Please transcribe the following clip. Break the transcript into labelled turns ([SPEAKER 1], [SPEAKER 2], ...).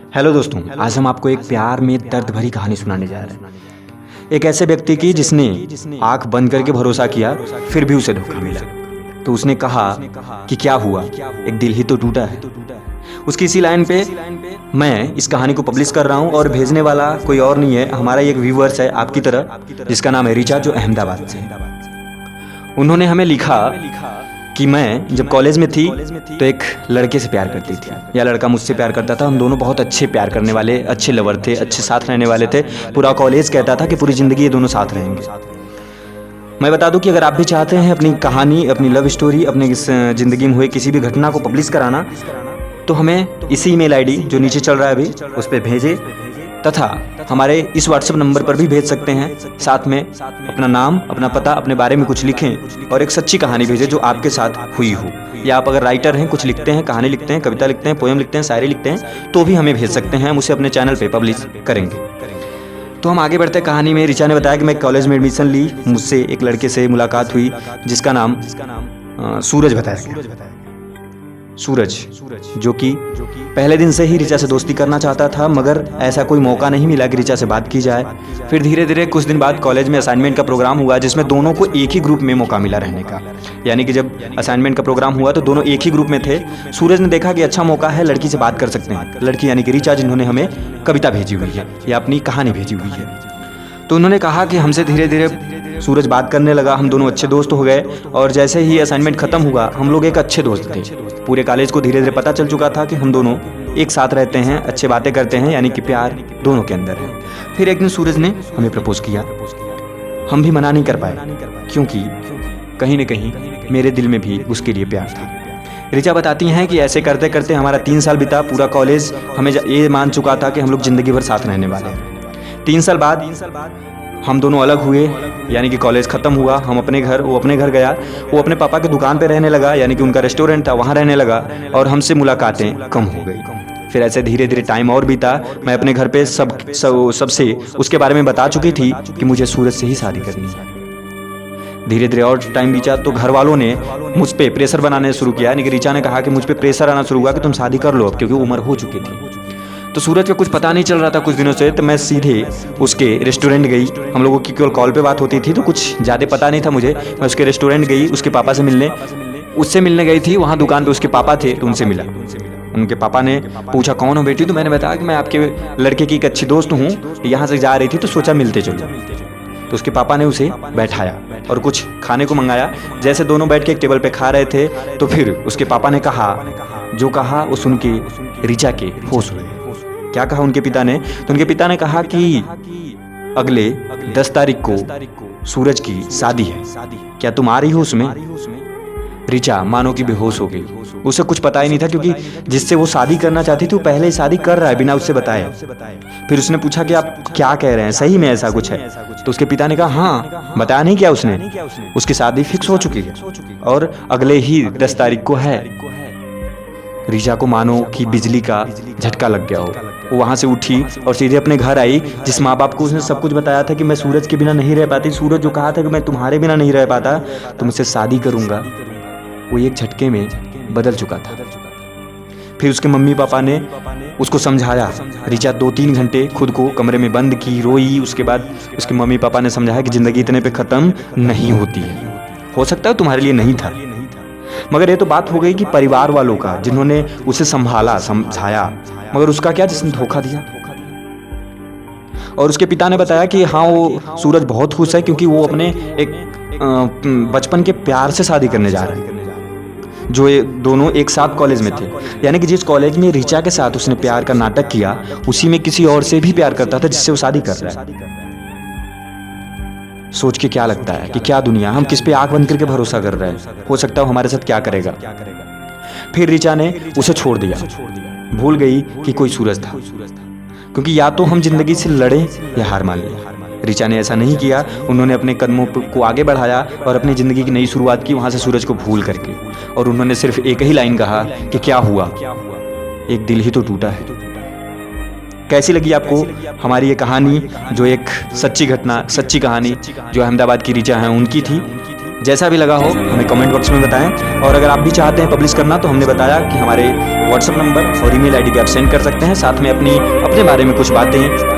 [SPEAKER 1] Hello दोस्तों, आज हम आपको एक प्यार में दर्द भरी कहानी सुनाने जा रहे हैं। एक ऐसे व्यक्ति की जिसने आंख बंद करके भरोसा किया, फिर भी उसे धोखा मिला। तो उसने कहा कि क्या हुआ, एक दिल ही तो टूटा है। उसकी इसी लाइन पे मैं इस कहानी को पब्लिश कर रहा हूँ और भेजने वाला कोई और नहीं है, हमारा एक व्यूअर्स है आपकी तरह, जिसका नाम है रिचा, जो अहमदाबाद से है। उन्होंने हमें लिखा कि मैं जब कॉलेज में थी तो एक लड़के से प्यार करती थी, या लड़का मुझसे प्यार करता था। हम दोनों बहुत अच्छे प्यार करने वाले, अच्छे लवर थे, अच्छे साथ रहने वाले थे। पूरा कॉलेज कहता था कि पूरी ज़िंदगी ये दोनों साथ रहेंगे। मैं बता दूं कि अगर आप भी चाहते हैं अपनी कहानी, अपनी लव स्टोरी, अपने ज़िंदगी में हुए किसी भी घटना को पब्लिश कराना, तो हमें इसी ईमेल आईडी जो नीचे चल रहा है अभी, उस पर भेजें, तथा हमारे इस व्हाट्सएप नंबर पर भी भेज सकते हैं। साथ में अपना नाम, अपना पता, अपने बारे में कुछ लिखें और एक सच्ची कहानी भेजें जो आपके साथ हुई हो। या आप अगर राइटर हैं, कुछ लिखते हैं, कहानी लिखते हैं, कविता लिखते हैं, पोएम लिखते हैं, शायरी लिखते हैं, तो भी हमें भेज सकते हैं। हम उसे अपने चैनल पे पब्लिश करेंगे। तो हम आगे बढ़ते हैं कहानी में। रिचा ने बताया कि मैं कॉलेज में एडमिशन ली, मुझसे एक लड़के से मुलाकात हुई जिसका नाम सूरज बताया गया। सूरज, जो कि पहले दिन से ही रिचा से दोस्ती करना चाहता था, मगर ऐसा कोई मौका नहीं मिला कि रिचा से बात की जाए। फिर धीरे धीरे कुछ दिन बाद कॉलेज में असाइनमेंट का प्रोग्राम हुआ, जिसमें दोनों को एक ही ग्रुप में मौका मिला रहने का। यानी कि जब असाइनमेंट का प्रोग्राम हुआ तो दोनों एक ही ग्रुप में थे। सूरज ने देखा कि अच्छा मौका है, लड़की से बात कर सकते हैं। लड़की यानी कि रिचा, जिन्होंने हमें कविता भेजी हुई है या अपनी कहानी भेजी हुई है। तो उन्होंने कहा कि हमसे धीरे धीरे सूरज बात करने लगा। हम दोनों अच्छे दोस्त हो गए और जैसे ही असाइनमेंट खत्म हुआ, हम लोग एक अच्छे दोस्त थे। पूरे कॉलेज को धीरे धीरे पता चल चुका था कि हम दोनों एक साथ रहते हैं, अच्छे बातें करते हैं, यानी कि प्यार दोनों के अंदर है। फिर एक दिन सूरज ने हमें प्रपोज किया। हम भी मना नहीं कर पाए, क्योंकि कहीं न कहीं मेरे दिल में भी उसके लिए प्यार था। रिचा बताती हैं कि ऐसे करते करते हमारा 3 साल बीता। पूरा कॉलेज हमें ये मान चुका था कि हम लोग ज़िंदगी भर साथ रहने वाले हैं। 3 साल बाद हम दोनों अलग हुए, यानी कि कॉलेज ख़त्म हुआ। हम अपने घर, वो अपने घर गया। वो अपने पापा की दुकान पे रहने लगा, यानी कि उनका रेस्टोरेंट था, वहाँ रहने लगा। और हमसे मुलाकातें कम हो गई। फिर ऐसे धीरे धीरे टाइम और बीता। मैं अपने घर पे सबसे उसके बारे में बता चुकी थी कि मुझे सूरज से ही शादी करनी है। धीरे धीरे और टाइम बीता तो घर वालों ने मुझ पे प्रेशर बनाने शुरू किया। यानी कि रिचा ने कहा कि मुझ पे प्रेशर आना शुरू हुआ कि तुम शादी कर लो अब, क्योंकि उम्र हो चुकी थी। तो सूरज का कुछ पता नहीं चल रहा था कुछ दिनों से। तो मैं सीधे उसके रेस्टोरेंट गई। हम लोगों की केवल कॉल पे बात होती थी, तो कुछ ज़्यादा पता नहीं था मुझे। मैं उसके रेस्टोरेंट गई, उसके पापा से मिलने। उससे मिलने गई थी, वहाँ दुकान पे उसके पापा थे, तो उनसे मिला। उनके पापा ने पूछा कौन हो बेटी, तो मैंने बताया कि मैं आपके लड़के की एक अच्छी दोस्त हूँ, यहाँ से जा रही थी तो सोचा मिलते चलो। तो उसके पापा ने उसे बैठाया और कुछ खाने को मंगाया। जैसे दोनों बैठ के एक टेबल पे खा रहे थे, तो फिर उसके पापा ने कहा, जो कहा वो सुन के रिचा के होश उड़ गए। क्या कहा उनके पिता ने? तो उनके पिता ने कहा कि अगले 10 तारीख को सूरज की शादी है, क्या तुम आ रही हो उसमें? रिचा मानो कि बेहोश हो गई। उसे कुछ पता ही नहीं था, क्योंकि जिससे वो शादी करना चाहती थी वो पहले ही शादी कर रहा है बिना उससे बताए। फिर उसने पूछा कि आप क्या कह रहे हैं, सही में ऐसा कुछ है? तो उसके पिता ने कहा हाँ, बताया नहीं क्या उसने, उसकी शादी फिक्स हो चुकी है और अगले ही 10 तारीख को है। रिचा को मानो कि बिजली का झटका लग गया हो। वो वहाँ से उठी और सीधे अपने घर आई। जिस माँ बाप को उसने सब कुछ बताया था कि मैं सूरज के बिना नहीं रह पाती, सूरज जो कहा था कि मैं तुम्हारे बिना नहीं रह पाता, तुमसे शादी करूँगा, वो एक झटके में बदल चुका था। फिर उसके मम्मी पापा ने उसको समझाया। रिचा 2-3 घंटे खुद को कमरे में बंद की, रोई। उसके बाद उसके मम्मी पापा ने समझाया कि ज़िंदगी इतने पे ख़त्म नहीं होती है। हो सकता है तुम्हारे लिए नहीं था, मगर ये तो बात हो गई कि परिवार वालों का, जिन्होंने उसे संभाला, समझाया, मगर उसका क्या जिसने धोखा दिया। और उसके पिता ने बताया कि हाँ, वो सूरज बहुत खुश है, क्योंकि वो अपने एक बचपन के प्यार से शादी करने जा रहे हैं, जो ये दोनों एक साथ कॉलेज में थे। यानी कि जिस कॉलेज में रिचा के साथ उसने प्यार का नाटक किया, उसी में किसी और से भी प्यार करता था जिससे वो शादी कर रहा है। सोच के क्या लगता है कि क्या दुनिया, हम किस पे आंख बंद करके भरोसा कर रहे हैं, हो सकता है हमारे साथ क्या करेगा। फिर रिचा ने उसे छोड़ दिया, भूल गई कि कोई सूरज था, क्योंकि या तो हम जिंदगी से लड़े या हार मान लें। रिचा ने ऐसा नहीं किया। उन्होंने अपने कदमों को आगे बढ़ाया और अपनी ज़िंदगी की नई शुरुआत की, वहाँ से सूरज को भूल करके। और उन्होंने सिर्फ एक ही लाइन कहा कि क्या हुआ, एक दिल ही तो टूटा है। कैसी लगी आपको हमारी ये कहानी, जो एक सच्ची घटना, सच्ची कहानी जो अहमदाबाद की रिचा हैं उनकी थी? जैसा भी लगा हो हमें कमेंट बॉक्स में बताएं। और अगर आप भी चाहते हैं पब्लिश करना तो हमने बताया कि हमारे व्हाट्सएप नंबर और ईमेल आईडी पे आप सेंड कर सकते हैं। साथ में अपने बारे में कुछ बातें